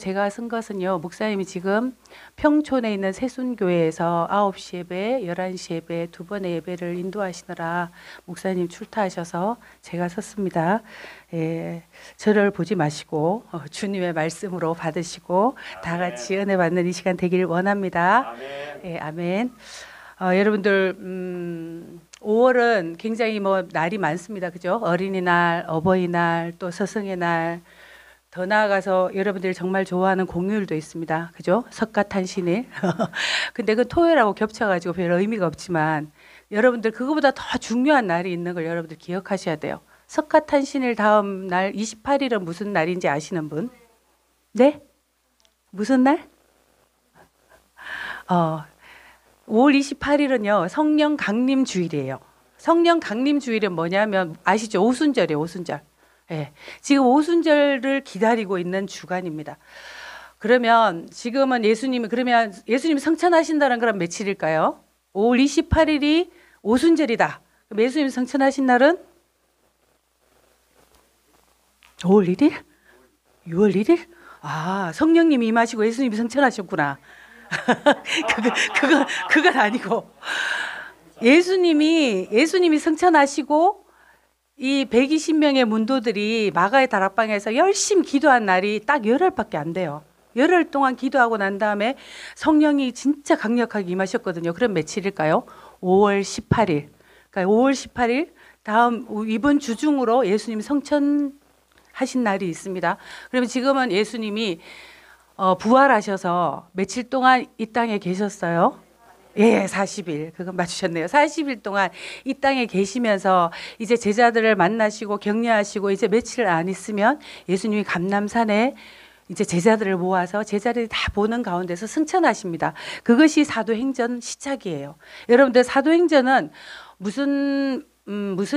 제가 쓴 것은요, 목사님이 지금 평촌에 있는 새순교회에서 9시 예배, 11시 예배 두 번의 예배를 인도하시느라 목사님 출타하셔서 제가 썼습니다. 예, 저를 보지 마시고 주님의 말씀으로 받으시고 아멘. 다 같이 은혜 받는 이 시간 되길 원합니다. 아멘. 예, 아멘. 여러분들 5월은 굉장히 날이 많습니다. 그죠? 어린이날, 어버이날, 또 스승의 날, 더 나아가서 여러분들이 정말 좋아하는 공휴일도 있습니다. 그죠? 석가탄신일. 근데 그 토요일하고 겹쳐가지고 별 의미가 없지만 여러분들 그거보다 더 중요한 날이 있는 걸 여러분들 기억하셔야 돼요. 석가탄신일 다음 날 28일은 무슨 날인지 아시는 분? 네? 무슨 날? 5월 28일은요, 성령 강림 주일이에요. 성령 강림 주일은 뭐냐면 아시죠? 오순절이에요, 오순절. 예, 지금 오순절을 기다리고 있는 주간입니다. 그러면 지금은 그러면 예수님이 성천하신다는 그런 며칠일까요? 5월 28일이 오순절이다. 그럼 예수님이 성천하신 날은 5월 1일? 6월 1일? 아, 성령님이 임하시고 예수님이 성천하셨구나. 그건 아니고. 예수님이 성천하시고 이 120명의 문도들이 마가의 다락방에서 열심히 기도한 날이 딱 열흘밖에 안 돼요. 열흘 동안 기도하고 난 다음에 성령이 진짜 강력하게 임하셨거든요. 그럼 며칠일까요? 5월 18일. 그러니까 5월 18일 다음 이번 주 중으로 예수님이 성천하신 날이 있습니다. 그러면 지금은 예수님이 부활하셔서 며칠 동안 이 땅에 계셨어요? 예, 40일. 그건 맞추셨네요. 40일 동안 이 땅에 계시면서 이제 제자들을 만나시고 격려하시고 이제 며칠 안 있으면 예수님이 감람산에 이제 제자들을 모아서 제자들이 다 보는 가운데서 승천하십니다. 그것이 사도행전 시작이에요. 여러분들 사도행전은 무슨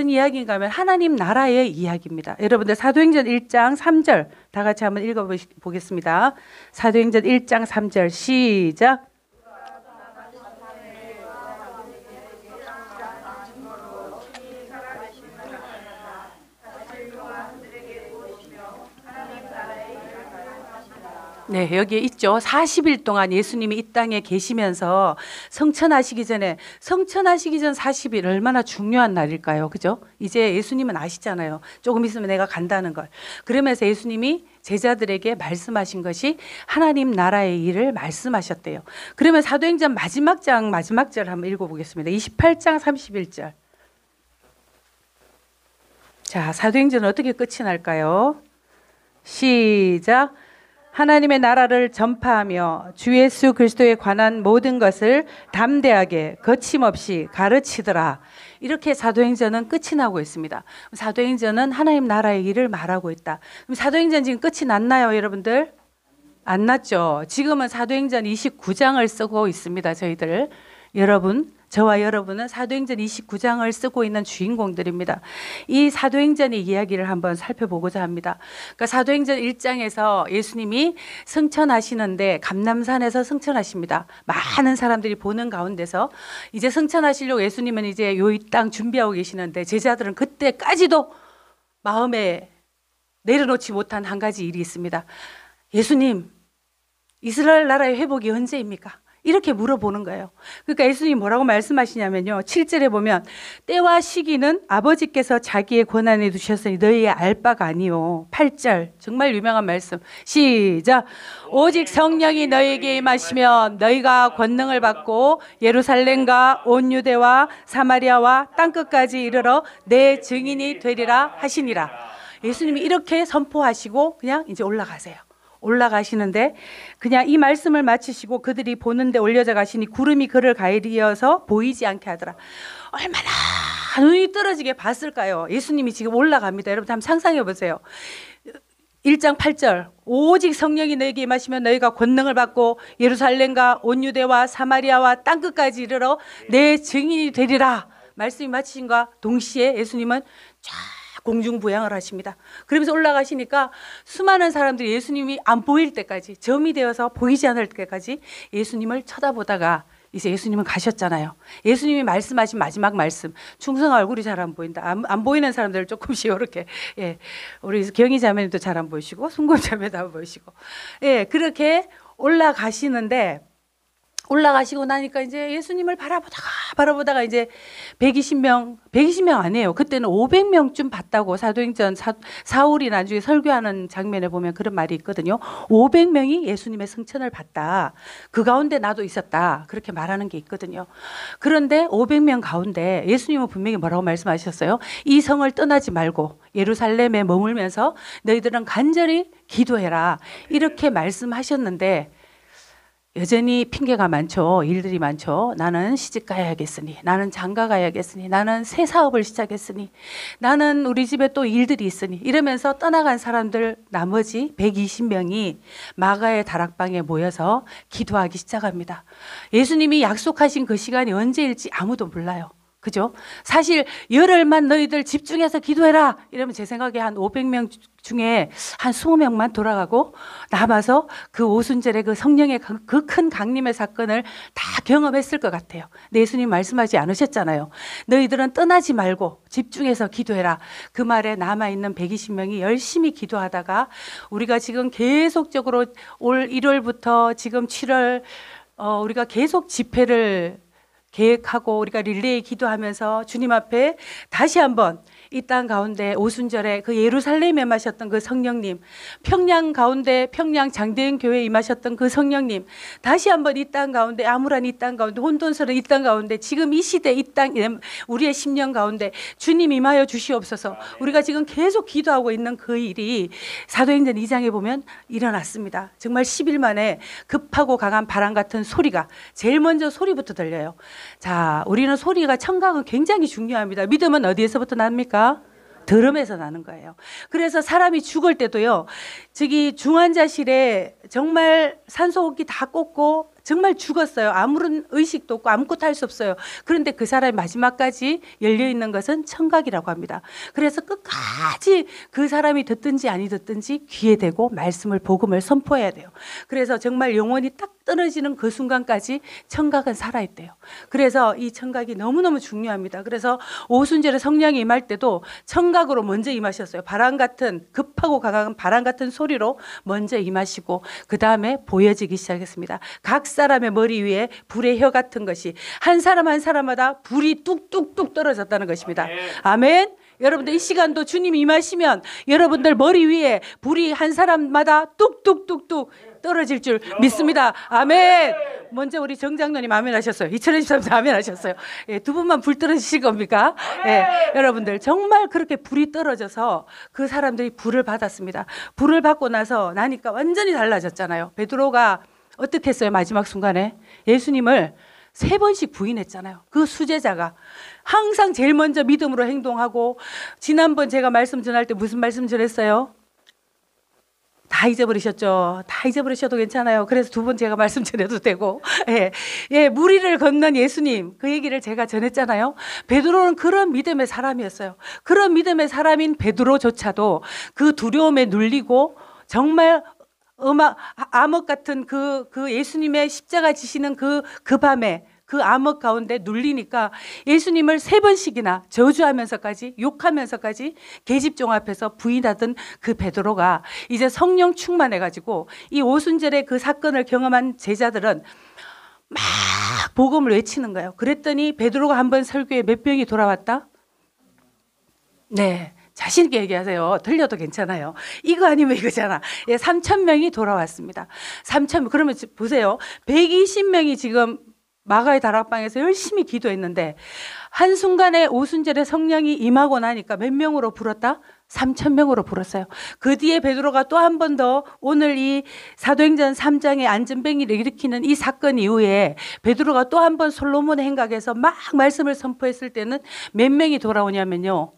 이야기인가 하면 하나님 나라의 이야기입니다. 여러분들 사도행전 1장 3절 다 같이 한번 읽어보겠습니다. 사도행전 1장 3절 시작. 네, 여기에 있죠. 40일 동안 예수님이 이 땅에 계시면서 성천하시기 전 40일 얼마나 중요한 날일까요? 그죠? 이제 예수님은 아시잖아요. 조금 있으면 내가 간다는 걸. 그러면서 예수님이 제자들에게 말씀하신 것이 하나님 나라의 일을 말씀하셨대요. 그러면 사도행전 마지막 절 한번 읽어보겠습니다. 28장 31절. 자, 사도행전은 어떻게 끝이 날까요? 시작. 하나님의 나라를 전파하며 주 예수 그리스도에 관한 모든 것을 담대하게 거침없이 가르치더라. 이렇게 사도행전은 끝이 나고 있습니다. 사도행전은 하나님 나라의 일을 말하고 있다. 그럼 사도행전 지금 끝이 났나요, 여러분들? 안 났죠. 지금은 사도행전 29장을 쓰고 있습니다. 저와 여러분은 사도행전 29장을 쓰고 있는 주인공들입니다. 이 사도행전의 이야기를 한번 살펴보고자 합니다. 그러니까 사도행전 1장에서 예수님이 승천하시는데 감람산에서 승천하십니다. 많은 사람들이 보는 가운데서 이제 승천하시려고 예수님은 이제 이 땅 준비하고 계시는데 제자들은 그때까지도 마음에 내려놓지 못한 한 가지 일이 있습니다. 예수님, 이스라엘 나라의 회복이 언제입니까? 이렇게 물어보는 거예요. 그러니까 예수님이 뭐라고 말씀하시냐면요. 7절에 보면 때와 시기는 아버지께서 자기의 권한에 두셨으니 너희의 알 바가 아니요. 8절 정말 유명한 말씀 시작. 오직 성령이 너희에게 임하시면 너희가 권능을 받고 예루살렘과 온 유대와 사마리아와 땅끝까지 이르러 내 증인이 되리라 하시니라. 예수님이 이렇게 선포하시고 그냥 이제 올라가시는데 그냥 이 말씀을 마치시고 그들이 보는데 올려져 가시니 구름이 그를 가리어서 보이지 않게 하더라. 얼마나 눈이 떨어지게 봤을까요? 예수님이 지금 올라갑니다. 여러분 한번 상상해 보세요. 1장 8절 오직 성령이 너에게 임하시면 너희가 권능을 받고 예루살렘과 온 유대와 사마리아와 땅끝까지 이르러 내 증인이 되리라. 말씀이 마치신과 동시에 예수님은 쫙 공중부양을 하십니다. 그러면서 올라가시니까 수많은 사람들이 예수님이 안 보일 때까지 점이 되어서 보이지 않을 때까지 예수님을 쳐다보다가 이제 예수님은 가셨잖아요. 예수님이 말씀하신 마지막 말씀. 충성 얼굴이 잘 안 보인다. 안 보이는 사람들 조금씩 이렇게, 예, 우리 경희 자매도 잘 안 보이시고 순금 자매도 안 보이시고, 예, 그렇게 올라가시고 나니까 이제 예수님을 바라보다가 이제 120명 아니에요. 그때는 500명쯤 봤다고 사도행전 사울이 나중에 설교하는 장면에 보면 그런 말이 있거든요. 500명이 예수님의 승천을 봤다. 그 가운데 나도 있었다. 그렇게 말하는 게 있거든요. 그런데 500명 가운데 예수님은 분명히 뭐라고 말씀하셨어요? 이 성을 떠나지 말고 예루살렘에 머물면서 너희들은 간절히 기도해라. 이렇게 말씀하셨는데 여전히 핑계가 많죠. 일들이 많죠. 나는 시집 가야겠으니, 나는 장가 가야겠으니, 나는 새 사업을 시작했으니, 나는 우리 집에 또 일들이 있으니, 이러면서 떠나간 사람들 나머지 120명이 마가의 다락방에 모여서 기도하기 시작합니다. 예수님이 약속하신 그 시간이 언제일지 아무도 몰라요. 그죠? 사실 열흘만 너희들 집중해서 기도해라 이러면 제 생각에 한 500명 중에 한 20명만 돌아가고 남아서 그 오순절에 그 성령의 그 큰 강림의 사건을 다 경험했을 것 같아요. 근데 예수님 말씀하지 않으셨잖아요. 너희들은 떠나지 말고 집중해서 기도해라. 그 말에 남아있는 120명이 열심히 기도하다가 우리가 지금 계속적으로 올 1월부터 지금 7월 우리가 계속 집회를 계획하고 우리가 릴레이 기도하면서 주님 앞에 다시 한번 이 땅 가운데 오순절에 그 예루살렘에 임하셨던 그 성령님, 평양 가운데 평양 장대현 교회에 임하셨던 그 성령님, 다시 한번 이 땅 가운데 암울한 이 땅 가운데 혼돈스러운 이 땅 가운데 지금 이 시대 이 땅 우리의 심령 가운데 주님 임하여 주시옵소서. 우리가 지금 계속 기도하고 있는 그 일이 사도행전 2장에 보면 일어났습니다. 정말 10일 만에 급하고 강한 바람 같은 소리가 제일 먼저 소리부터 들려요. 자, 우리는 소리가 청각은 굉장히 중요합니다. 믿음은 어디에서부터 납니까? 들음에서 나는 거예요. 그래서 사람이 죽을 때도요, 저기 중환자실에 정말 산소호흡기 다 꽂고 정말 죽었어요. 아무런 의식도 없고 아무것도 할 수 없어요. 그런데 그 사람이 마지막까지 열려있는 것은 청각이라고 합니다. 그래서 끝까지 그 사람이 듣든지 아니 듣든지 귀에 대고 말씀을 복음을 선포해야 돼요. 그래서 정말 영혼이 딱 떨어지는 그 순간까지 청각은 살아있대요. 그래서 이 청각이 너무너무 중요합니다. 그래서 오순절에 성령이 임할 때도 청각으로 먼저 임하셨어요. 바람 같은 급하고 강한 바람 같은 소리로 먼저 임하시고 그 다음에 보여지기 시작했습니다. 각 사람의 머리 위에 불의 혀 같은 것이 한 사람 한 사람마다 불이 뚝뚝뚝 떨어졌다는 것입니다. 아멘. 여러분들 이 시간도 주님 임하시면 여러분들 머리 위에 불이 한 사람마다 뚝뚝뚝뚝 떨어질 줄 믿습니다. 아멘. 먼저 우리 정장로님 아멘 하셨어요. 2023년 아멘 하셨어요. 예, 두 분만 불 떨어지실 겁니까? 예, 여러분들 정말 그렇게 불이 떨어져서 그 사람들이 불을 받았습니다. 불을 받고 나니까 완전히 달라졌잖아요. 베드로가 어떻게 했어요? 마지막 순간에 예수님을 3번씩 부인했잖아요. 그 수제자가 항상 제일 먼저 믿음으로 행동하고, 지난번 제가 말씀 전할 때 무슨 말씀 전했어요? 다 잊어버리셨죠? 다 잊어버리셔도 괜찮아요. 그래서 2번 제가 말씀 전해도 되고, 예, 무리를 건넌 예수님, 그 얘기를 제가 전했잖아요. 베드로는 그런 믿음의 사람이었어요. 그런 믿음의 사람인 베드로조차도 그 두려움에 눌리고 정말 암흑 같은 그 예수님의 십자가 지시는 그 밤에 그 암흑 가운데 눌리니까 예수님을 3번씩이나 저주하면서까지 욕하면서까지 계집종 앞에서 부인하던 그 베드로가 이제 성령 충만해가지고 이 오순절의 그 사건을 경험한 제자들은 막 복음을 외치는 거예요. 그랬더니 베드로가 한번 설교에 몇 명이 돌아왔다? 네. 자신 있게 얘기하세요. 들려도 괜찮아요. 이거 아니면 이거잖아. 예, 3,000명이 돌아왔습니다. 3,000명. 그러면 보세요. 120명이 지금 마가의 다락방에서 열심히 기도했는데 한순간에 오순절에 성령이 임하고 나니까 몇 명으로 불었다? 3,000명으로 불었어요. 그 뒤에 베드로가 또 한 번 더 오늘 이 사도행전 3장의 안전뱅이를 일으키는 이 사건 이후에 베드로가 또 한 번 솔로몬의 행각에서 막 말씀을 선포했을 때는 몇 명이 돌아오냐면요.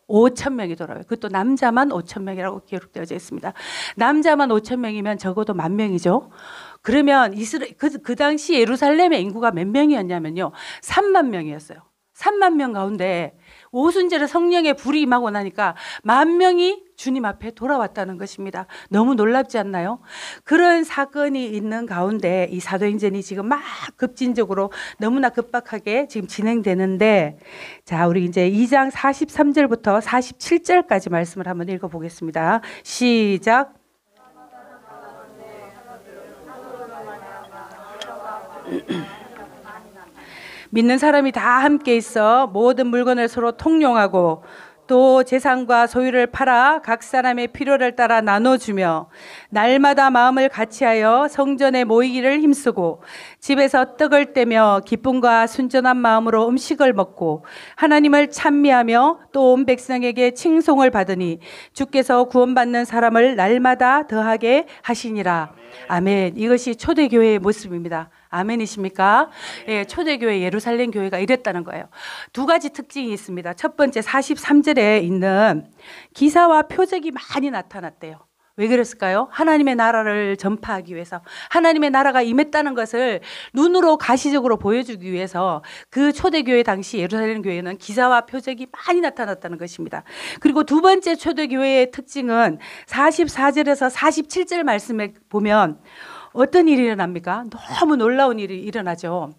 5,000명이 돌아와요. 그것도 남자만 5,000명이라고 기록되어져 있습니다. 남자만 5,000명이면 적어도 10,000명이죠. 그러면 그 당시 예루살렘의 인구가 몇 명이었냐면요. 3만 명이었어요. 3만 명 가운데 오순절에 성령의 불이 임하고 나니까 10,000명이 주님 앞에 돌아왔다는 것입니다. 너무 놀랍지 않나요? 그런 사건이 있는 가운데 이 사도행전이 지금 막 급진적으로 너무나 급박하게 지금 진행되는데, 자, 우리 이제 2장 43절부터 47절까지 말씀을 한번 읽어보겠습니다. 시작. 믿는 사람이 다 함께 있어 모든 물건을 서로 통용하고 또 재산과 소유를 팔아 각 사람의 필요를 따라 나눠주며 날마다 마음을 같이하여 성전에 모이기를 힘쓰고 집에서 떡을 떼며 기쁨과 순전한 마음으로 음식을 먹고 하나님을 찬미하며 또 온 백성에게 칭송을 받으니 주께서 구원받는 사람을 날마다 더하게 하시니라. 아멘. 이것이 초대교회의 모습입니다. 아멘이십니까? 예, 초대교회 예루살렘 교회가 이랬다는 거예요. 두 가지 특징이 있습니다. 첫 번째 43절에 있는 기사와 표적이 많이 나타났대요. 왜 그랬을까요? 하나님의 나라를 전파하기 위해서, 하나님의 나라가 임했다는 것을 눈으로 가시적으로 보여주기 위해서 그 초대교회 당시 예루살렘 교회는 기사와 표적이 많이 나타났다는 것입니다. 그리고 두 번째 초대교회의 특징은 44절에서 47절 말씀에 보면 어떤 일이 일어납니까? 너무 놀라운 일이 일어나죠.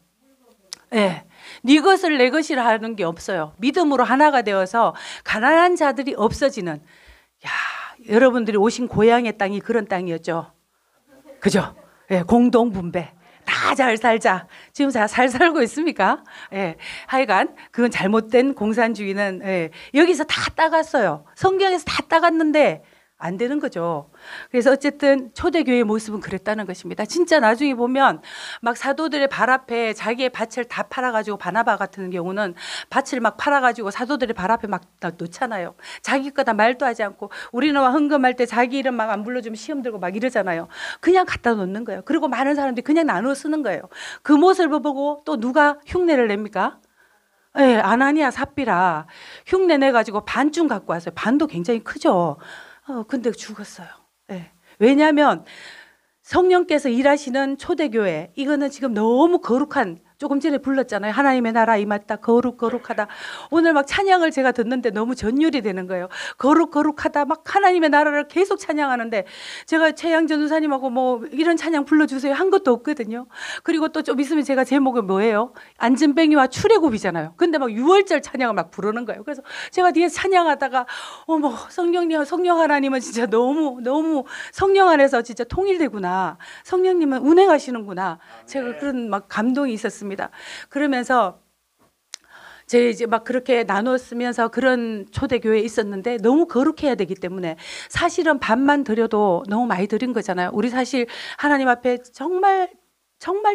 네. 네 것을 내 것이라 하는 게 없어요. 믿음으로 하나가 되어서 가난한 자들이 없어지는, 야, 여러분들이 오신 고향의 땅이 그런 땅이었죠. 그죠? 네, 공동분배. 다 잘 살자. 지금 잘 살고 있습니까? 예. 하여간 그건 잘못된 공산주의는, 예, 여기서 다 따갔어요. 성경에서 다 따갔는데 안 되는 거죠. 그래서 어쨌든 초대교회의 모습은 그랬다는 것입니다. 진짜 나중에 보면 막 사도들의 발 앞에 자기의 밭을 다 팔아가지고, 바나바 같은 경우는 밭을 막 팔아가지고 사도들의 발 앞에 막 놓잖아요. 자기 거다 말도 하지 않고, 우리는 헌금할 때 자기 이름 막 안 불러주면 시험 들고 막 이러잖아요. 그냥 갖다 놓는 거예요. 그리고 많은 사람들이 그냥 나눠 쓰는 거예요. 그 모습을 보고 또 누가 흉내를 냅니까? 예, 아나니아 삽비라 흉내 내가지고 반쯤 갖고 왔어요. 반도 굉장히 크죠. 근데 죽었어요. 네. 왜냐하면 성령께서 일하시는 초대교회, 이거는 지금 너무 거룩한, 조금 전에 불렀잖아요. 하나님의 나라 임했다. 거룩하다. 오늘 막 찬양을 제가 듣는데 너무 전율이 되는 거예요. 거룩하다. 막 하나님의 나라를 계속 찬양하는데, 제가 최양 전도사님하고 뭐 이런 찬양 불러주세요 한 것도 없거든요. 그리고 또 좀 있으면 제가 제목은 뭐예요? 안전뱅이와 출애굽이잖아요. 근데 막 6월절 찬양을 막 부르는 거예요. 그래서 제가 뒤에 찬양하다가 어머, 성령 하나님은 진짜 너무 성령 안에서 진짜 통일되구나. 성령님은 운행하시는구나. 제가 그런 막 감동이 있었습니다. 그러면서 제 이제 막 그렇게 나눴으면서 그런 초대교회에 있었는데, 너무 거룩해야 되기 때문에 사실은 밥만 드려도 너무 많이 드린 거잖아요. 우리 사실 하나님 앞에 정말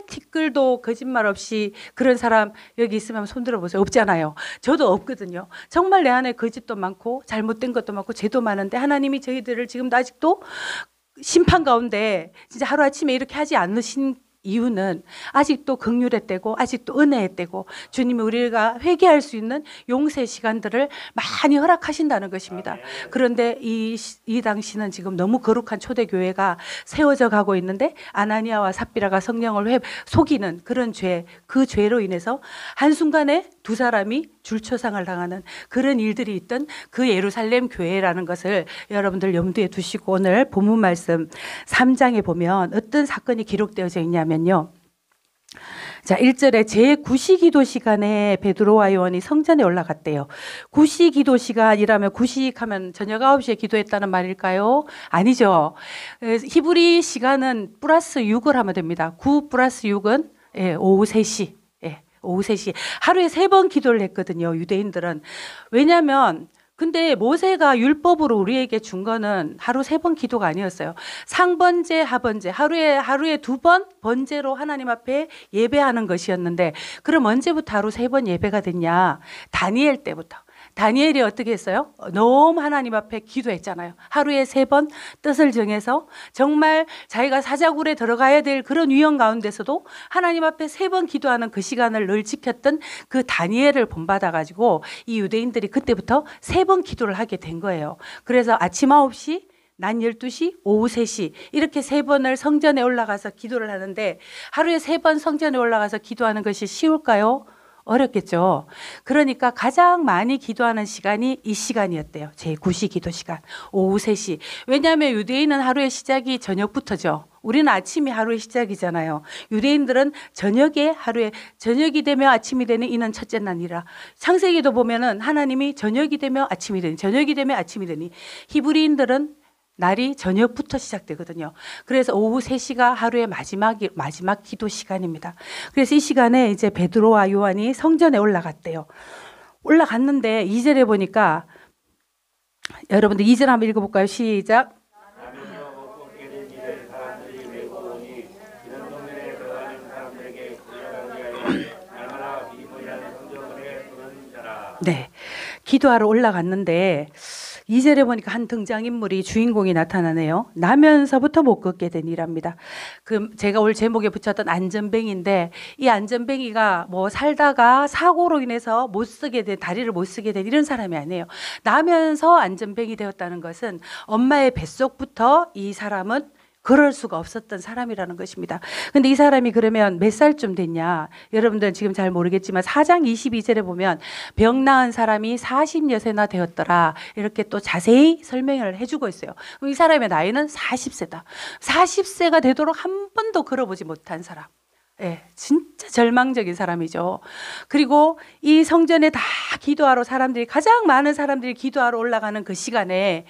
티끌도 거짓말 없이 그런 사람 여기 있으면 손 들어보세요. 없잖아요. 저도 없거든요. 정말 내 안에 거짓도 많고 잘못된 것도 많고 죄도 많은데, 하나님이 저희들을 지금도 아직도 심판 가운데 진짜 하루아침에 이렇게 하지 않으신 이유는 아직도 긍휼의 때고 아직도 은혜의 때고, 주님이 우리가 회개할 수 있는 용서의 시간들을 많이 허락하신다는 것입니다. 그런데 이 당시는 지금 너무 거룩한 초대교회가 세워져 가고 있는데, 아나니아와 삽비라가 성령을 속이는 그런 죄, 그 죄로 인해서 한순간에 두 사람이 줄초상을 당하는 그런 일들이 있던 그 예루살렘 교회라는 것을 여러분들 염두에 두시고, 오늘 본문 말씀 3장에 보면 어떤 사건이 기록되어져 있냐면요. 자, 1절에 제9시기도 시간에 베드로와 요한이 성전에 올라갔대요. 9시기도 시간이라면, 구식하면 저녁 9시에 기도했다는 말일까요? 아니죠. 히브리 시간은 플러스 6을 하면 됩니다. 9 플러스 6은 오후 3시. 오후 3시. 하루에 3번 기도를 했거든요, 유대인들은. 왜냐하면 근데 모세가 율법으로 우리에게 준 거는 하루 3번 기도가 아니었어요. 상번제, 하번제, 하루에 2번 번제로 하나님 앞에 예배하는 것이었는데, 그럼 언제부터 하루 3번 예배가 됐냐? 다니엘 때부터. 다니엘이 어떻게 했어요? 너무 하나님 앞에 기도했잖아요. 하루에 3번 뜻을 정해서 정말 자기가 사자굴에 들어가야 될 그런 위험 가운데서도 하나님 앞에 3번 기도하는 그 시간을 늘 지켰던 그 다니엘을 본받아가지고 이 유대인들이 그때부터 3번 기도를 하게 된 거예요. 그래서 아침 9시, 낮 12시, 오후 3시 이렇게 3번을 성전에 올라가서 기도를 하는데, 하루에 3번 성전에 올라가서 기도하는 것이 쉬울까요? 어렵겠죠. 그러니까 가장 많이 기도하는 시간이 이 시간이었대요. 제9시 기도 시간, 오후 3시. 왜냐하면 유대인은 하루의 시작이 저녁부터죠. 우리는 아침이 하루의 시작이잖아요. 유대인들은 저녁이 되며 아침이 되는 이는 첫째 날이라. 창세기도 보면은 하나님이 저녁이 되며 아침이 되니, 저녁이 되며 아침이 되니. 히브리인들은 날이 저녁부터 시작되거든요. 그래서 오후 3시가 하루의 마지막 기도 시간입니다. 그래서 이 시간에 이제 베드로와 요한이 성전에 올라갔대요. 올라갔는데 2절에 보니까 여러분들 2절 한번 읽어볼까요? 시작. 네, 기도하러 올라갔는데 2절에 보니까 한 등장인물이 주인공이 나타나네요. 나면서부터 못 걷게 되니랍니다. 제가 올 제목에 붙였던 안전뱅이인데 이 안전뱅이가 뭐 살다가 사고로 인해서 다리를 못 쓰게 된 이런 사람이 아니에요. 나면서 안전뱅이 되었다는 것은 엄마의 뱃속부터 이 사람은 그럴 수가 없었던 사람이라는 것입니다. 근데 이 사람이 그러면 몇 살쯤 됐냐? 여러분들은 지금 잘 모르겠지만 4장 22절에 보면 병 나은 사람이 40여세나 되었더라. 이렇게 또 자세히 설명을 해주고 있어요. 그럼 이 사람의 나이는 40세다. 40세가 되도록 한 번도 걸어보지 못한 사람. 예, 진짜 절망적인 사람이죠. 그리고 이 성전에 다 기도하러 가장 많은 사람들이 기도하러 올라가는 그 시간에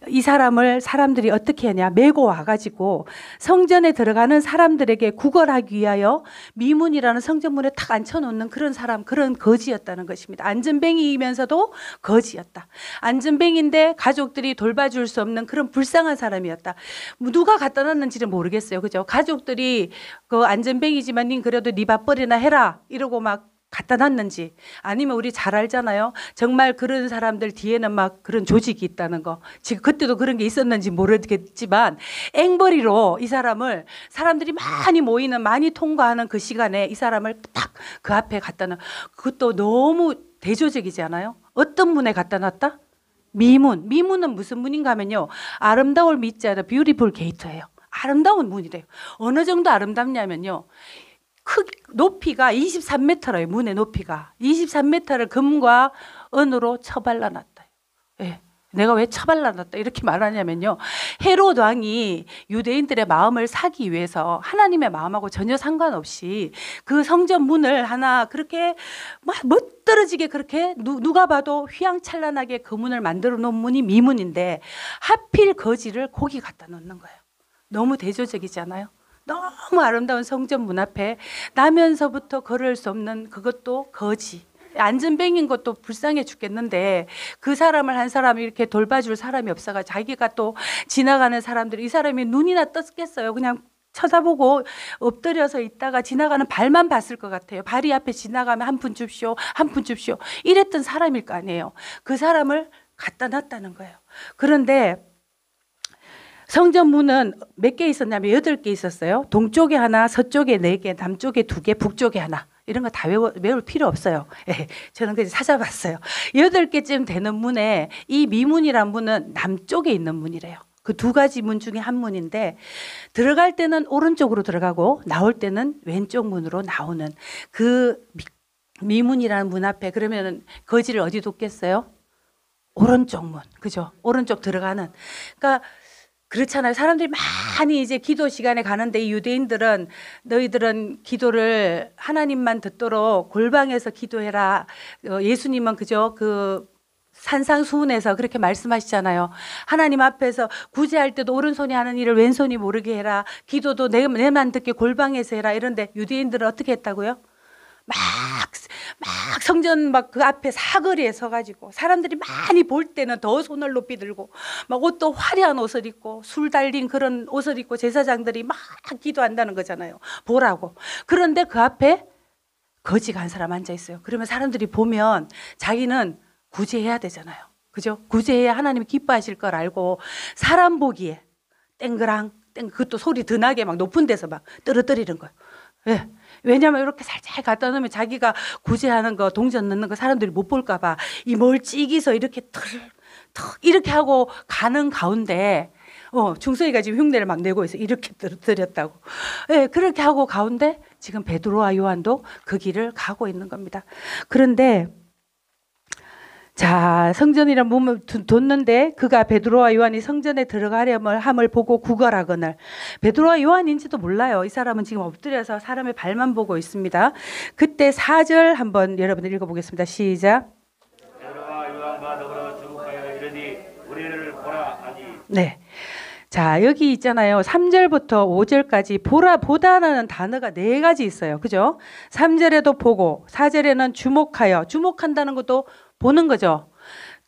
이 사람들이 어떻게 하냐, 메고 와가지고 성전에 들어가는 사람들에게 구걸하기 위하여 미문이라는 성전문에 탁 앉혀놓는 그런 거지였다는 것입니다. 안전뱅이이면서도 거지였다. 안전뱅이인데 가족들이 돌봐줄 수 없는 그런 불쌍한 사람이었다. 누가 갖다 놨는지는 모르겠어요. 그죠? 가족들이 그 안전뱅이지만 닌 그래도 네 밥벌이나 해라 이러고 막 갖다 놨는지, 아니면 우리 잘 알잖아요. 정말 그런 사람들 뒤에는 막 그런 조직이 있다는 거. 지금 그때도 그런 게 있었는지 모르겠지만 앵벌이로 이 사람들이 많이 통과하는 그 시간에 이 사람을 딱 그 앞에 갖다 놔. 그것도 너무 대조적이지 않아요? 어떤 문에 갖다 놨다? 미문은 무슨 문인가 하면요, 아름다울 미자로 뷰티풀 게이트예요. 아름다운 문이래요. 어느 정도 아름답냐면요, 높이가 23m래요. 문의 높이가 23m를 금과 은으로 처발라놨다. 예. 내가 왜 처발라놨다 이렇게 말하냐면요, 헤롯 왕이 유대인들의 마음을 사기 위해서 하나님의 마음하고 전혀 상관없이 그 성전 문을 하나 그렇게 멋들어지게 그렇게 누가 봐도 휘황찬란하게 그 문을 만들어 놓은 문이 미문인데 하필 거지를 거기 갖다 놓는 거예요. 너무 대조적이지 않아요? 너무 아름다운 성전 문 앞에 나면서부터 걸을 수 없는 그것도 거지. 안전뱅인 것도 불쌍해 죽겠는데 그 사람을 한 사람이 이렇게 돌봐줄 사람이 없어가 자기가 또 지나가는 사람들이, 이 사람이 눈이나 떴겠어요. 그냥 쳐다보고 엎드려서 있다가 지나가는 발만 봤을 것 같아요. 발이 앞에 지나가면 한 푼 줍쇼, 한 푼 줍쇼 이랬던 사람일 거 아니에요. 그 사람을 갖다 놨다는 거예요. 그런데 성전 문은 몇 개 있었냐면 8개 있었어요. 동쪽에 하나, 서쪽에 4개, 남쪽에 2개, 북쪽에 하나. 이런 거 다 외울 필요 없어요. 예, 저는 그냥 찾아봤어요. 8개쯤 되는 문에 이 미문이란 문은 남쪽에 있는 문이래요. 그 2가지 문 중에 한 문인데 들어갈 때는 오른쪽으로 들어가고 나올 때는 왼쪽 문으로 나오는 그 미문이라는 문 앞에 그러면 거지를 어디 뒀겠어요? 오른쪽 문. 그죠? 오른쪽 들어가는. 그러니까 그렇잖아요. 사람들이 많이 이제 기도 시간에 가는데 이 유대인들은 너희들은 기도를 하나님만 듣도록 골방에서 기도해라. 예수님은 그죠? 그 산상수훈에서 그렇게 말씀하시잖아요. 하나님 앞에서 구제할 때도 오른손이 하는 일을 왼손이 모르게 해라. 기도도 내만 듣게 골방에서 해라. 이런데 유대인들은 어떻게 했다고요? 막 성전 막 그 앞에 사거리에 서가지고 사람들이 많이 볼 때는 더 손을 높이 들고 막 옷도 화려한 옷을 입고 술 달린 그런 옷을 입고 제사장들이 막 기도한다는 거잖아요. 보라고. 그런데 그 앞에 거지가 한 사람 앉아 있어요. 그러면 사람들이 보면 자기는 구제해야 되잖아요. 그죠? 구제해야 하나님이 기뻐하실 걸 알고 사람 보기에 땡그랑 그것도 소리 더 나게 막 높은 데서 막 떨어뜨리는 거예요. 왜? 왜냐하면 이렇게 살짝 갖다 놓으면 자기가 구제하는 거, 동전 넣는 거 사람들이 못 볼까 봐 이 멀찍이서 이렇게 이렇게 하고 가는 가운데 중서이가 지금 흉내를 막 내고 있어요. 이렇게 떨어뜨렸다고. 네, 그렇게 하고 가운데 지금 베드로와 요한도 그 길을 가고 있는 겁니다. 그런데 자, 성전이란 몸을 뒀는데 그가 베드로와 요한이 성전에 들어가려면 함을 보고 구걸하거늘. 베드로와 요한인지도 몰라요. 이 사람은 지금 엎드려서 사람의 발만 보고 있습니다. 그때 4절 한번 여러분들 읽어보겠습니다. 시작. 베드로와 요한과 더불어 주목하여 이르니 우리를 보라 하니. 네. 자, 여기 있잖아요. 3절부터 5절까지 보다라는 단어가 4가지 있어요. 그죠? 3절에도 보고, 4절에는 주목하여, 주목한다는 것도 보는 거죠.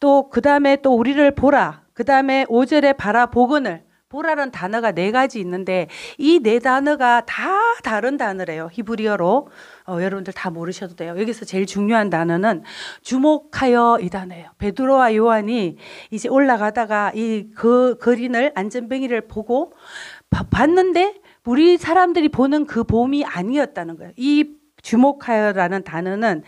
또 그 다음에 또 우리를 보라. 그 다음에 5절에 바라보거늘. 보라는 단어가 4가지 있는데 이 4단어가 다 다른 단어래요. 히브리어로. 여러분들 다 모르셔도 돼요. 여기서 제일 중요한 단어는 주목하여 이 단어예요. 베드로와 요한이 이제 올라가다가 이 거린을 안전뱅이를 보고 봤는데 우리 사람들이 보는 그 봄이 아니었다는 거예요. 이 주목하여라는 단어는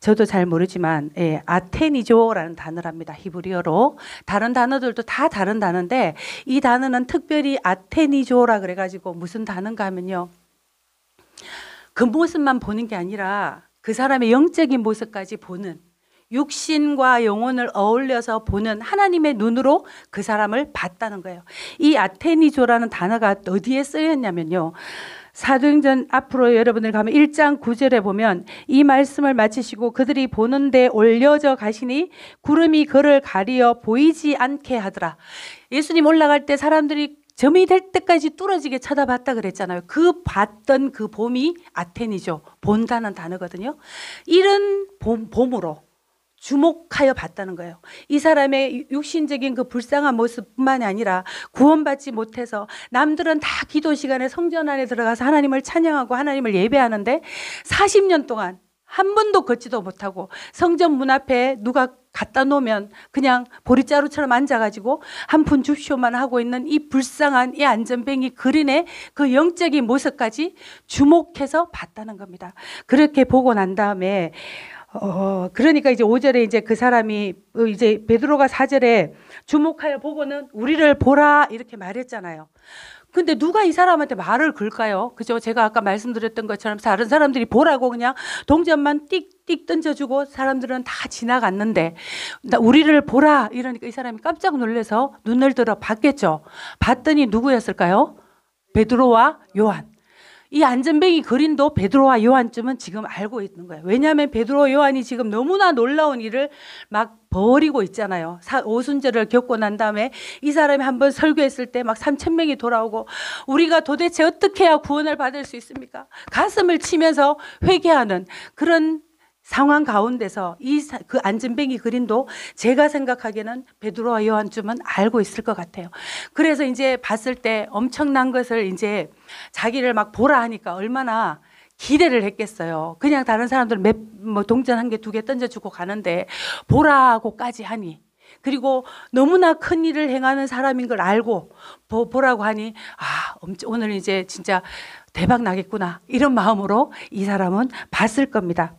저도 잘 모르지만 아테니조라는 단어랍니다. 히브리어로. 다른 단어들도 다 다른 단어인데 이 단어는 특별히 아테니조라 그래가지고 무슨 단어인가 하면요. 그 모습만 보는 게 아니라 그 사람의 영적인 모습까지 보는, 육신과 영혼을 어울려서 보는 하나님의 눈으로 그 사람을 봤다는 거예요. 이 아테니조라는 단어가 어디에 쓰였냐면요. 사도행전 앞으로 여러분들 가면 1장 9절에 보면 이 말씀을 마치시고 그들이 보는데 올려져 가시니 구름이 그를 가리어 보이지 않게 하더라. 예수님 올라갈 때 사람들이 점이 될 때까지 뚫어지게 쳐다봤다 그랬잖아요. 그 봤던 그 봄이 아테니죠. 본다는 단어거든요. 이런 봄으로 주목하여 봤다는 거예요. 이 사람의 육신적인 그 불쌍한 모습뿐만이 아니라 구원받지 못해서 남들은 다 기도 시간에 성전 안에 들어가서 하나님을 찬양하고 하나님을 예배하는데 40년 동안 한 번도 걷지도 못하고 성전 문 앞에 누가 갖다 놓으면 그냥 보릿자루처럼 앉아가지고 한 푼 줍쇼만 하고 있는 이 불쌍한 이 안전뱅이 그린의 그 영적인 모습까지 주목해서 봤다는 겁니다. 그렇게 보고 난 다음에 그러니까 이제 5절에 이제 그 사람이 이제 베드로가 4절에 주목하여 보고는 우리를 보라 이렇게 말했잖아요. 근데 누가 이 사람한테 말을 걸까요? 그죠? 제가 아까 말씀드렸던 것처럼 다른 사람들이 보라고 그냥 동전만 띡띡 던져주고 사람들은 다 지나갔는데 우리를 보라 이러니까 이 사람이 깜짝 놀라서 눈을 들어 봤겠죠. 봤더니 누구였을까요? 베드로와 요한. 이 안전뱅이 그린도 베드로와 요한쯤은 지금 알고 있는 거예요. 왜냐하면 베드로와 요한이 지금 너무나 놀라운 일을 막 벌이고 있잖아요. 오순절을 겪고 난 다음에 이 사람이 한번 설교했을 때 막 3,000명이 돌아오고 우리가 도대체 어떻게 해야 구원을 받을 수 있습니까? 가슴을 치면서 회개하는 그런 상황 가운데서 그 안전뱅이 그린도 제가 생각하기에는 베드로와 요한쯤은 알고 있을 것 같아요. 그래서 이제 봤을 때 엄청난 것을 이제 자기를 막 보라 하니까 얼마나 기대를 했겠어요. 그냥 다른 사람들은 뭐 동전 1개, 2개 던져주고 가는데 보라고까지 하니 그리고 너무나 큰 일을 행하는 사람인 걸 알고 보라고 하니 오늘 이제 진짜 대박 나겠구나 이런 마음으로 이 사람은 봤을 겁니다.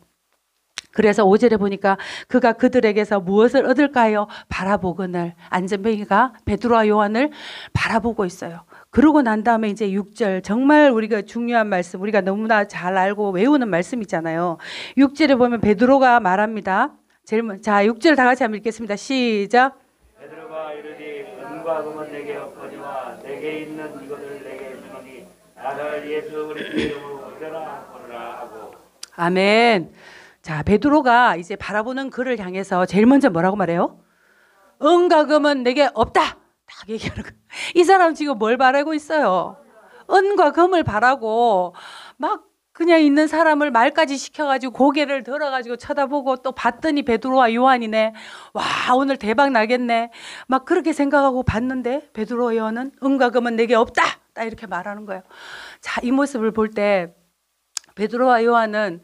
그래서 5절에 보니까 그가 그들에게서 무엇을 얻을까요? 바라보거늘. 안전뱅이가 베드로와 요한을 바라보고 있어요. 그러고 난 다음에 이제 6절 정말 우리가 중요한 말씀 우리가 너무나 잘 알고 외우는 말씀이잖아요. 6절에 보면 베드로가 말합니다. 자 6절 다 같이 한번 읽겠습니다. 시작. 베드로가 이르되 은과 금은 내게 없거니와 내게 있는 이것을 내게 주노니 나를 예수 그리스도의 이름으로 일어나 보라 하고. 아멘. 자, 베드로가 이제 바라보는 그를 향해서 제일 먼저 뭐라고 말해요? 은과 금은 내게 없다. 딱 얘기하는 거예요. 이 사람 지금 뭘 바라고 있어요? 은과 금을 바라고 막 그냥 있는 사람을 말까지 시켜가지고 고개를 들어가지고 쳐다보고 또 봤더니 베드로와 요한이네. 와, 오늘 대박 나겠네. 막 그렇게 생각하고 봤는데 베드로와 요한은 은과 금은 내게 없다. 딱 이렇게 말하는 거예요. 자, 이 모습을 볼 때 베드로와 요한은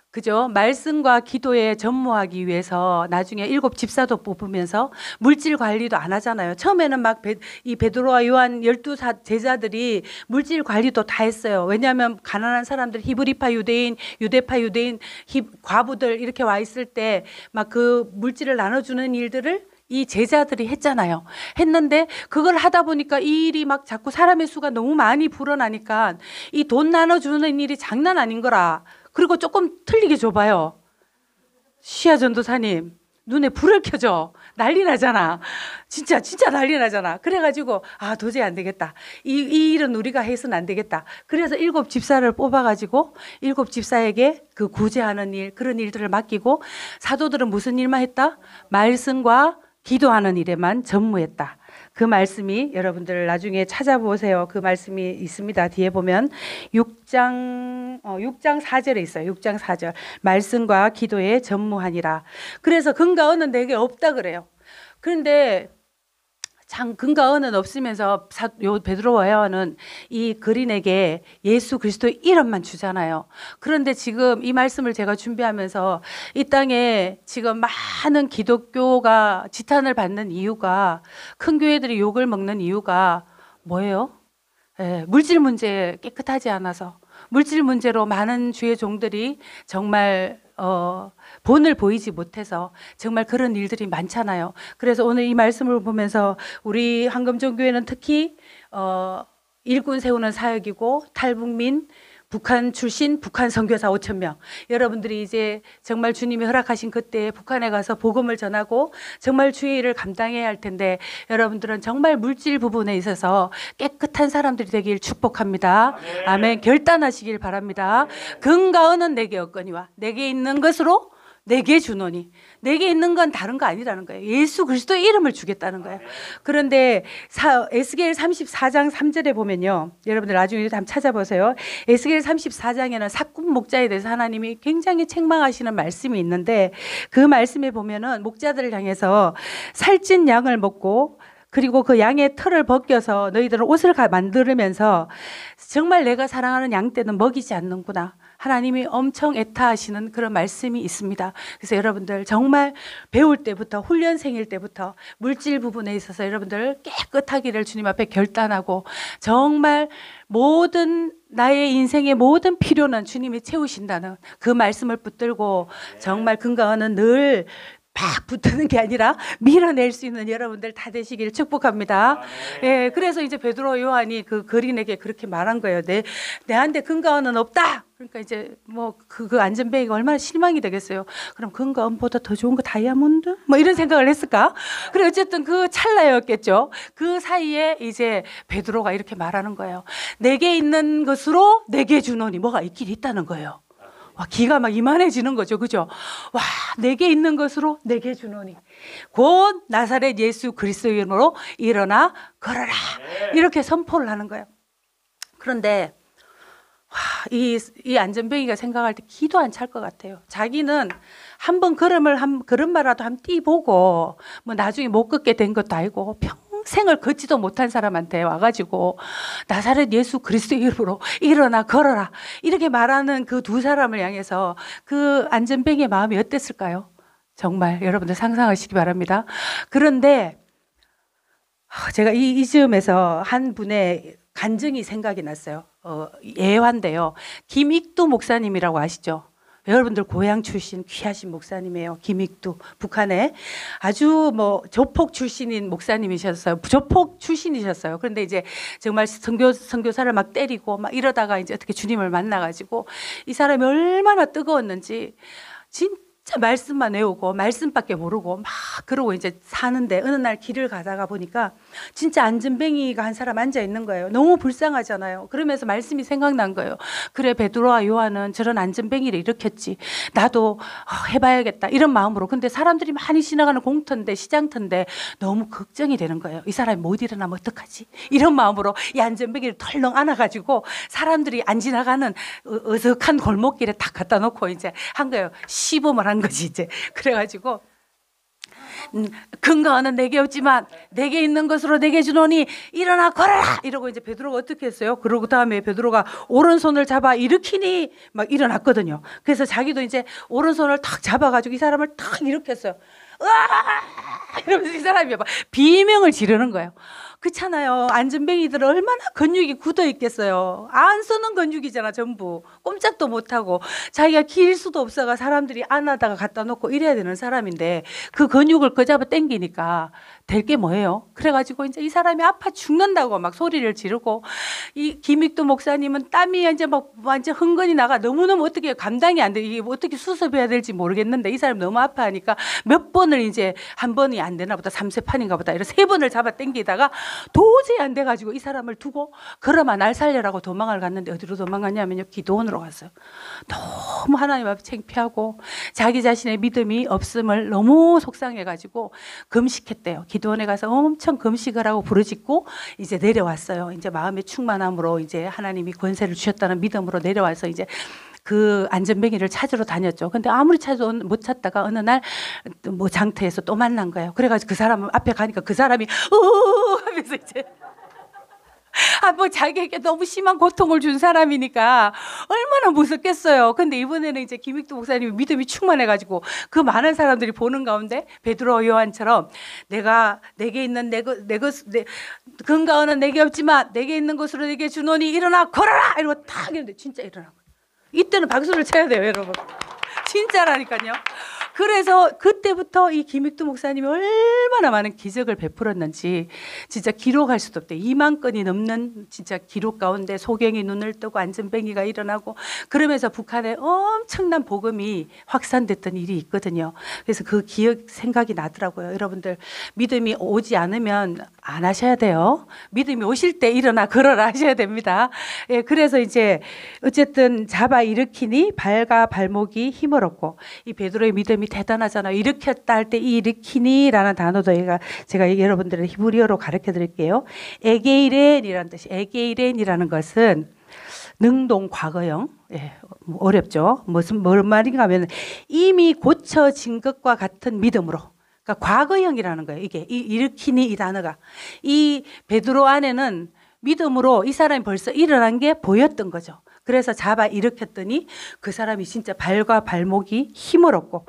그죠? 말씀과 기도에 전무하기 위해서 나중에 7 집사도 뽑으면서 물질 관리도 안 하잖아요. 처음에는 막 이 베드로와 요한 12 제자들이 물질 관리도 다 했어요. 왜냐하면 가난한 사람들, 히브리파 유대인, 유대파 유대인, 과부들 이렇게 와 있을 때 막 그 물질을 나눠주는 일들을 이 제자들이 했잖아요. 했는데 그걸 하다 보니까 이 일이 막 자꾸 사람의 수가 너무 많이 불어나니까 이 돈 나눠주는 일이 장난 아닌 거라. 그리고 조금 틀리게 줘봐요. 시아 전도사님 눈에 불을 켜줘. 난리 나잖아. 진짜 난리 나잖아. 그래가지고 도저히 안 되겠다. 이 일은 우리가 해서는 안 되겠다. 그래서 7 집사를 뽑아가지고 7 집사에게 그 구제하는 일, 그런 일들을 맡기고, 사도들은 무슨 일만 했다? 말씀과 기도하는 일에만 전무했다. 그 말씀이 여러분들 나중에 찾아보세요. 그 말씀이 있습니다. 뒤에 보면 6장 4절에 있어요. 6장 4절. 말씀과 기도에 전무하니라. 그래서 금과 은은 내게 없다 그래요. 그런데 금과 은은 없으면서 베드로와 요한은 이 거린에게 예수 그리스도의 이름만 주잖아요. 그런데 지금 이 말씀을 제가 준비하면서 이 땅에 지금 많은 기독교가 지탄을 받는 이유가, 큰 교회들이 욕을 먹는 이유가 뭐예요? 물질 문제 깨끗하지 않아서, 물질 문제로 많은 주의 종들이 정말 본을 보이지 못해서 정말 그런 일들이 많잖아요. 그래서 오늘 이 말씀을 보면서 우리 한금종교회는 특히 일꾼 세우는 사역이고, 탈북민, 북한 출신 북한 선교사 5,000명. 여러분들이 이제 정말 주님이 허락하신 그때 북한에 가서 복음을 전하고 정말 주의 일을 감당해야 할 텐데, 여러분들은 정말 물질 부분에 있어서 깨끗한 사람들이 되길 축복합니다. 아멘. 결단하시길 바랍니다. 금과 은은 내게 없거니와 내게 있는 것으로 내게 주노니. 내게 있는 건 다른 거 아니라는 거예요. 예수 그리스도의 이름을 주겠다는 거예요. 그런데 에스겔 34장 3절에 보면요, 여러분들 나중에 한번 찾아보세요. 에스겔 34장에는 삭군 목자에 대해서 하나님이 굉장히 책망하시는 말씀이 있는데, 그 말씀에 보면은 목자들을 향해서 살찐 양을 먹고, 그리고 그 양의 털을 벗겨서 너희들은 옷을 만들면서 정말 내가 사랑하는 양떼는 먹이지 않는구나. 하나님이 엄청 애타하시는 그런 말씀이 있습니다. 그래서 여러분들 정말 배울 때부터, 훈련생일 때부터 물질 부분에 있어서 여러분들 깨끗하기를 주님 앞에 결단하고, 정말 모든 나의 인생의 모든 필요는 주님이 채우신다는 그 말씀을 붙들고, 정말 금과 은은 늘 팍 붙는 게 아니라 밀어낼 수 있는 여러분들 다 되시길 축복합니다. 예, 그래서 이제 베드로 요한이 그 거린에게 그렇게 말한 거예요. 내한테 금과 은은 없다. 그러니까 이제 뭐 그 안전뱅이가 얼마나 실망이 되겠어요. 그럼 금과 은보다 더 좋은 거 다이아몬드? 뭐 이런 생각을 했을까? 그래 어쨌든 그 찰나였겠죠. 그 사이에 이제 베드로가 이렇게 말하는 거예요. 내게 있는 것으로 내게 주노니. 뭐가 있긴 있다는 거예요. 와, 기가 막 이만해지는 거죠. 그죠? 와, 내게 있는 것으로 내게 주노니. 곧 나사렛 예수 그리스도의 이름으로 일어나 걸어라. 이렇게 선포를 하는 거예요. 그런데 이 안전뱅이가 생각할 때 기도 안 찰 것 같아요. 자기는 한번 걸음마라도 한번 띄보고, 뭐 나중에 못 걷게 된 것도 아니고, 평생을 걷지도 못한 사람한테 와가지고 나사렛 예수 그리스도의 이름으로 일어나 걸어라 이렇게 말하는 그 두 사람을 향해서 그 안전뱅이의 마음이 어땠을까요? 정말 여러분들 상상하시기 바랍니다. 그런데 제가 이 즈음에서 한 분의 간증이 생각이 났어요. 예화인데요. 김익두 목사님이라고 아시죠? 여러분들 고향 출신 귀하신 목사님이에요. 김익두, 북한에 아주 뭐 조폭 출신인 목사님이셨어요. 조폭 출신이셨어요. 그런데 이제 정말 선교사를 막 때리고 막 이러다가 이제 어떻게 주님을 만나가지고 이 사람이 얼마나 뜨거웠는지, 진짜 말씀만 외우고 말씀밖에 모르고 막 그러고 이제 사는데, 어느 날 길을 가다가 보니까 진짜 안전뱅이가 한 사람 앉아 있는 거예요. 너무 불쌍하잖아요. 그러면서 말씀이 생각난 거예요. 그래, 베드로와 요한은 저런 안전뱅이를 일으켰지. 나도 해봐야겠다 이런 마음으로. 근데 사람들이 많이 지나가는 공터인데, 시장터인데 너무 걱정이 되는 거예요. 이 사람이 못 일어나면 어떡하지? 이런 마음으로 이 안전뱅이를 털렁 안아가지고 사람들이 안 지나가는 어석한 골목길에 딱 갖다 놓고 이제 한 거예요. 시범을 한 거지 이제. 그래가지고 금과 은은 내게 없지만 내게 있는 것으로 내게 주노니 일어나 걸어라 이러고 이제 베드로가 어떻게 했어요? 그러고 다음에 베드로가 오른손을 잡아 일으키니 막 일어났거든요. 그래서 자기도 이제 오른손을 탁 잡아가지고 이 사람을 탁 일으켰어요. 으아! 이러면서 이 사람이 막 비명을 지르는 거예요. 그렇잖아요. 안전뱅이들은 얼마나 근육이 굳어 있겠어요. 안 쓰는 근육이잖아, 전부. 꼼짝도 못하고 자기가 길 수도 없어가 사람들이 안아다가 갖다 놓고 이래야 되는 사람인데 그 근육을 그 잡아 당기니까 될 게 뭐예요? 그래가지고 이제 이 사람이 아파 죽는다고 막 소리를 지르고, 이 김익두 목사님은 땀이 이제 막 완전 흥건히 나가 너무너무 어떻게 감당이 안 돼. 이게 어떻게 수습해야 될지 모르겠는데 이 사람 너무 아파하니까 몇 번을 이제 한 번이 안 되나 보다, 3세판인가 보다, 이런 3번을 잡아 당기다가 도저히 안 돼가지고 이 사람을 두고 그러마 날 살려라고 도망을 갔는데 어디로 도망갔냐면요, 기도원으로 갔어요. 너무 하나님 앞에 창피하고 자기 자신의 믿음이 없음을 너무 속상해가지고 금식했대요. 기도원에 가서 엄청 금식을 하고 부르짖고 이제 내려왔어요. 이제 마음의 충만함으로 이제 하나님이 권세를 주셨다는 믿음으로 내려와서 이제 그 안전뱅이를 찾으러 다녔죠. 근데 아무리 찾아도 못 찾다가 어느 날 뭐 장터에서 또 만난 거예요. 그래가지고 그 사람 앞에 가니까 그 사람이 하면서 이제 뭐 자기에게 너무 심한 고통을 준 사람이니까 얼마나 무섭겠어요. 근데 이번에는 이제 김익두 목사님이 믿음이 충만해가지고 그 많은 사람들이 보는 가운데 베드로 요한처럼 내게 있는 내 근가어는 내게 없지만 내게 있는 것으로 내게 주노니 일어나 걸어라 이러고 탁 했는데 진짜 일어난 거예요. 이때는 박수를 쳐야 돼요, 여러분. 진짜라니까요. 그래서 그때부터 이 김익두 목사님이 얼마나 많은 기적을 베풀었는지 진짜 기록할 수도 없대요. 2만 건이 넘는 진짜 기록 가운데 소경이 눈을 뜨고 안전뱅이가 일어나고 그러면서 북한에 엄청난 복음이 확산됐던 일이 있거든요. 그래서 그 기억 생각이 나더라고요. 여러분들 믿음이 오지 않으면 안 하셔야 돼요. 믿음이 오실 때 일어나 걸어라 하셔야 됩니다. 예, 그래서 이제 어쨌든 잡아 일으키니 발과 발목이 힘을 얻고, 이 베드로의 믿음이 대단하잖아요. 일으켰다 할 때 이 일으키니라는 단어도 제가 여러분들의 히브리어로 가르쳐 드릴게요. 에게이렌이라는 뜻이, 에게이렌이라는 것은 능동 과거형, 예, 어렵죠. 뭔 말인가 하면 이미 고쳐진 것과 같은 믿음으로, 그러니까 과거형이라는 거예요. 이게 일으키니 이 단어가, 이 베드로 안에는 믿음으로 이 사람이 벌써 일어난 게 보였던 거죠. 그래서 잡아 일으켰더니 그 사람이 진짜 발과 발목이 힘을 얻고.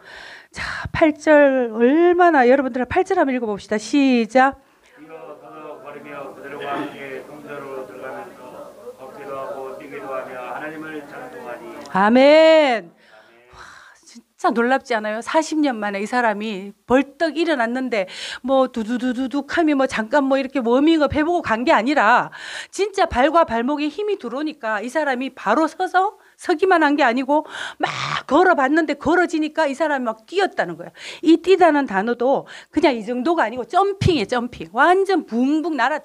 자, 8절 얼마나, 여러분들 8절 한번 읽어봅시다. 시작. 일어서서 걸으며 그들과 함께 성전으로 들어가면서 걷기도 하고 뛰기도 하며 하나님을 찬송하니. 아멘. 진짜 놀랍지 않아요? 40년 만에 이 사람이 벌떡 일어났는데 뭐 두두두두둑 하면 뭐 잠깐 뭐 이렇게 워밍업 해보고 간 게 아니라 진짜 발과 발목에 힘이 들어오니까 이 사람이 바로 서서 서기만 한 게 아니고 막 걸어봤는데 걸어지니까 이 사람이 막 뛰었다는 거예요. 이 뛰다는 단어도 그냥 이 정도가 아니고 점핑이에요, 점핑. 완전 붕붕 날아.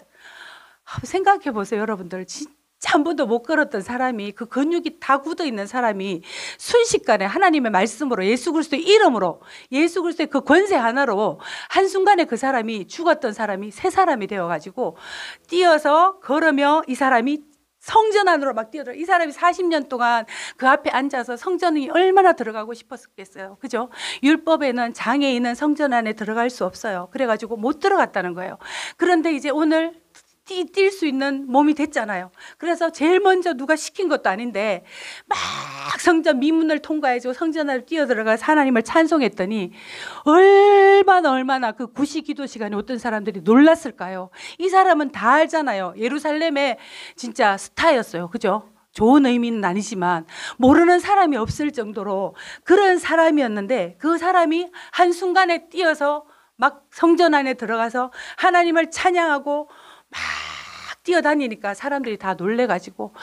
생각해 보세요, 여러분들. 진짜 한 번도 못 걸었던 사람이, 그 근육이 다 굳어 있는 사람이 순식간에 하나님의 말씀으로, 예수 그리스도의 이름으로, 예수 그리스도의 그 권세 하나로 한순간에 그 사람이, 죽었던 사람이 새 사람이 되어가지고 뛰어서 걸으며 이 사람이 성전 안으로 막 뛰어들어. 이 사람이 40년 동안 그 앞에 앉아서 성전이 얼마나 들어가고 싶었겠어요. 그죠? 율법에는 장애인은 성전 안에 들어갈 수 없어요. 그래가지고 못 들어갔다는 거예요. 그런데 이제 오늘 뛸 수 있는 몸이 됐잖아요. 그래서 제일 먼저 누가 시킨 것도 아닌데 막 성전 미문을 통과해서 성전 안으로 뛰어들어가서 하나님을 찬송했더니 얼마나 그 구시 기도 시간에 어떤 사람들이 놀랐을까요? 이 사람은 다 알잖아요. 예루살렘의 진짜 스타였어요. 그죠? 좋은 의미는 아니지만 모르는 사람이 없을 정도로 그런 사람이었는데, 그 사람이 한순간에 뛰어서 막 성전 안에 들어가서 하나님을 찬양하고 막 뛰어다니니까 사람들이 다 놀래가지고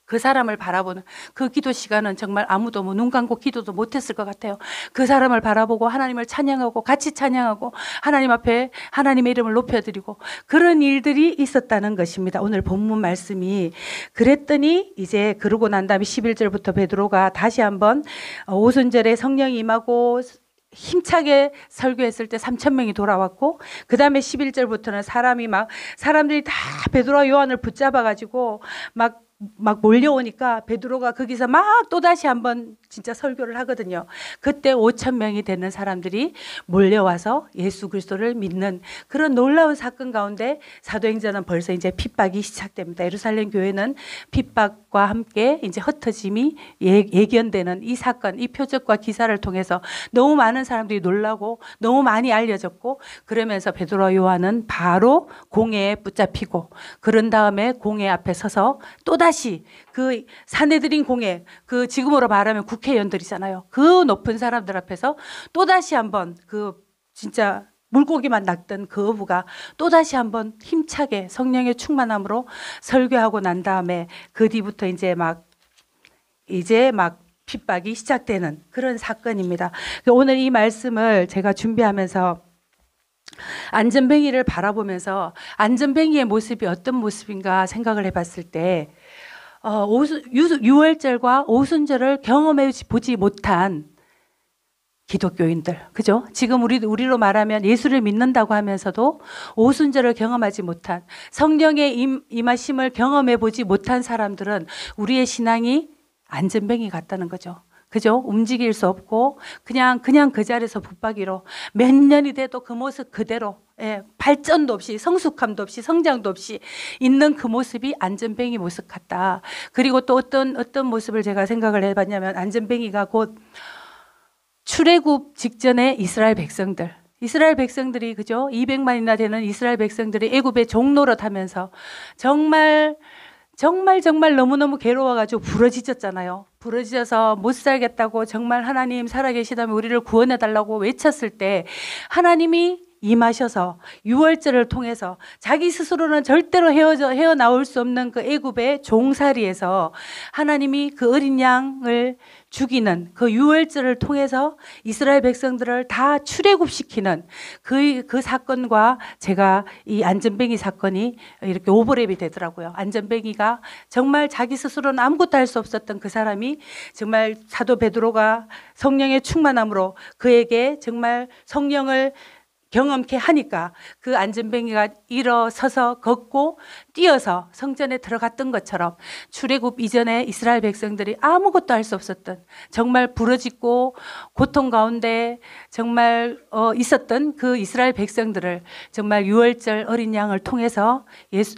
그 사람을 바라보는 그 기도 시간은 정말 아무도 뭐 눈 감고 기도도 못했을 것 같아요. 그 사람을 바라보고 하나님을 찬양하고 같이 찬양하고 하나님 앞에 하나님의 이름을 높여드리고 그런 일들이 있었다는 것입니다. 오늘 본문 말씀이. 그랬더니 이제 그러고 난 다음에 11절부터 베드로가 다시 한번 오순절에 성령이 임하고 힘차게 설교했을 때 3,000명이 돌아왔고, 그 다음에 11절부터는 사람들이 다 베드로와 요한을 붙잡아가지고 막 막 몰려오니까 베드로가 거기서 막 또다시 한번 진짜 설교를 하거든요. 그때 5천 명이 되는 사람들이 몰려와서 예수 그리스도를 믿는 그런 놀라운 사건 가운데 사도행전은 벌써 이제 핍박이 시작됩니다. 예루살렘 교회는 핍박과 함께 이제 흩어짐이 예견되는 이 사건, 이 표적과 기사를 통해서 너무 많은 사람들이 놀라고 너무 많이 알려졌고, 그러면서 베드로와 요한은 바로 공회에 붙잡히고, 그런 다음에 공회 앞에 서서 또다시 그 사내들인 공회, 그 지금으로 말하면 국회의원들이잖아요. 그 높은 사람들 앞에서 또다시 한번 그 진짜 물고기만 낚던 그 어부가 또다시 한번 힘차게 성령의 충만함으로 설교하고 난 다음에 그 뒤부터 이제 막 핍박이 시작되는 그런 사건입니다. 오늘 이 말씀을 제가 준비하면서 안전뱅이를 바라보면서 안전뱅이의 모습이 어떤 모습인가 생각을 해봤을 때, 유월절과 오순절을 경험해 보지 못한 기독교인들, 그죠? 지금 우리로 말하면 예수를 믿는다고 하면서도 오순절을 경험하지 못한, 성령의 임하심을 경험해 보지 못한 사람들은 우리의 신앙이 안전뱅이 같다는 거죠. 그죠? 움직일 수 없고 그냥 그 자리에서 붙박이로 몇 년이 돼도 그 모습 그대로, 발전도 없이 성숙함도 없이 성장도 없이 있는 그 모습이 안전뱅이 모습 같다. 그리고 또 어떤 모습을 제가 생각을 해봤냐면, 안전뱅이가 곧 출애굽 직전에 이스라엘 백성들이 그죠? 200만이나 되는 이스라엘 백성들이 애굽의 종노릇하면서 정말 너무너무 괴로워가지고 부러지셨잖아요. 부러지셔서 못 살겠다고 정말 하나님 살아계시다면 우리를 구원해달라고 외쳤을 때, 하나님이 임하셔서 유월절을 통해서 자기 스스로는 절대로 헤어나올 수 없는 그 애굽의 종살이에서 하나님이 그 어린 양을 죽이는 그 유월절을 통해서 이스라엘 백성들을 다 출애굽시키는 그 사건과 제가 이 안전뱅이 사건이 이렇게 오버랩이 되더라고요. 안전뱅이가 정말 자기 스스로는 아무것도 할 수 없었던 그 사람이 정말 사도 베드로가 성령의 충만함으로 그에게 정말 성령을 경험케 하니까 그 안전뱅이가 일어서서 걷고 뛰어서 성전에 들어갔던 것처럼, 출애굽 이전에 이스라엘 백성들이 아무것도 할 수 없었던, 정말 부러지고 고통 가운데 정말 있었던 그 이스라엘 백성들을 정말 유월절 어린 양을 통해서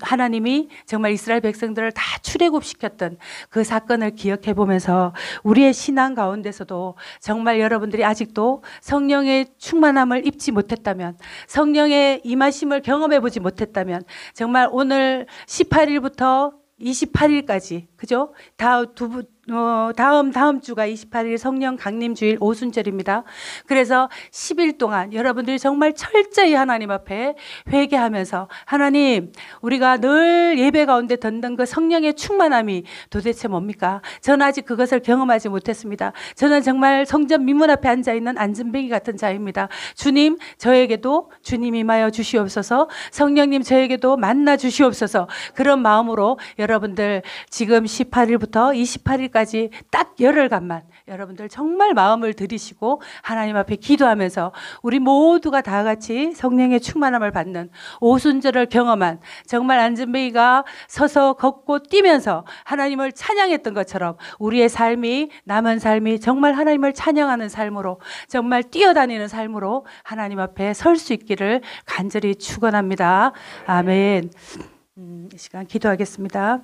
하나님이 정말 이스라엘 백성들을 다 출애굽시켰던 그 사건을 기억해 보면서, 우리의 신앙 가운데서도 정말 여러분들이 아직도 성령의 충만함을 입지 못했다면, 성령의 임하심을 경험해 보지 못했다면, 정말 오늘 18일부터 28일까지, 그죠? 다음 주가 28일 성령 강림 주일 오순절입니다. 그래서 10일 동안 여러분들이 정말 철저히 하나님 앞에 회개하면서, 하나님, 우리가 늘 예배 가운데 듣는 그 성령의 충만함이 도대체 뭡니까? 저는 아직 그것을 경험하지 못했습니다. 저는 정말 성전 민문 앞에 앉아 있는 안전뱅이 같은 자입니다. 주님, 저에게도 주님 임하여 주시옵소서. 성령님, 저에게도 만나 주시옵소서. 그런 마음으로 여러분들 지금 18일부터 28일까지 딱 열흘간만 여러분들 정말 마음을 들이시고 하나님 앞에 기도하면서, 우리 모두가 다 같이 성령의 충만함을 받는 오순절을 경험한, 정말 안전뱅이가 서서 걷고 뛰면서 하나님을 찬양했던 것처럼 우리의 삶이, 남은 삶이 정말 하나님을 찬양하는 삶으로, 정말 뛰어다니는 삶으로 하나님 앞에 설 수 있기를 간절히 축원합니다. 아멘. 이 시간 기도하겠습니다.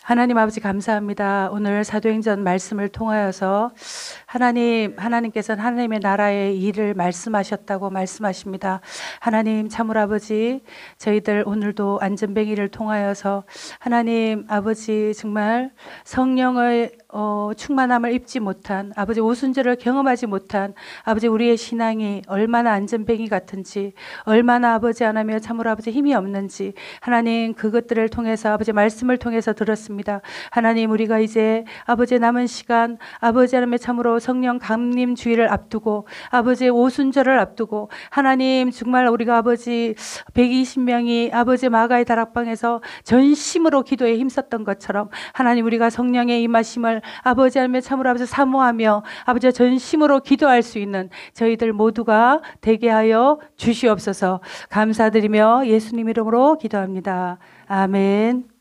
하나님 아버지, 감사합니다. 오늘 사도행전 말씀을 통하여서 하나님께서는 하나님의 나라의 일을 말씀하셨다고 말씀하십니다. 하나님 참으로 아버지, 저희들 오늘도 안전뱅이를 통하여서 하나님 아버지 정말 성령의 충만함을 입지 못한, 아버지 오순절을 경험하지 못한 아버지 우리의 신앙이 얼마나 안전뱅이 같은지, 얼마나 아버지 하나며 참으로 아버지 힘이 없는지 하나님 그것들을 통해서 아버지 말씀을 통해서 들었습니다. 하나님, 우리가 이제 아버지 남은 시간 아버지 하나며 참으로 성령 강림 주일을 앞두고 아버지 오순절을 앞두고 하나님 정말 우리가 아버지 120명이 아버지 마가의 다락방에서 전심으로 기도에 힘썼던 것처럼 하나님, 우리가 성령의 임하심을 아버지 하나님 참으로 아버지 사모하며 아버지 전심으로 기도할 수 있는 저희들 모두가 되게 하여 주시옵소서. 감사드리며 예수님 이름으로 기도합니다. 아멘.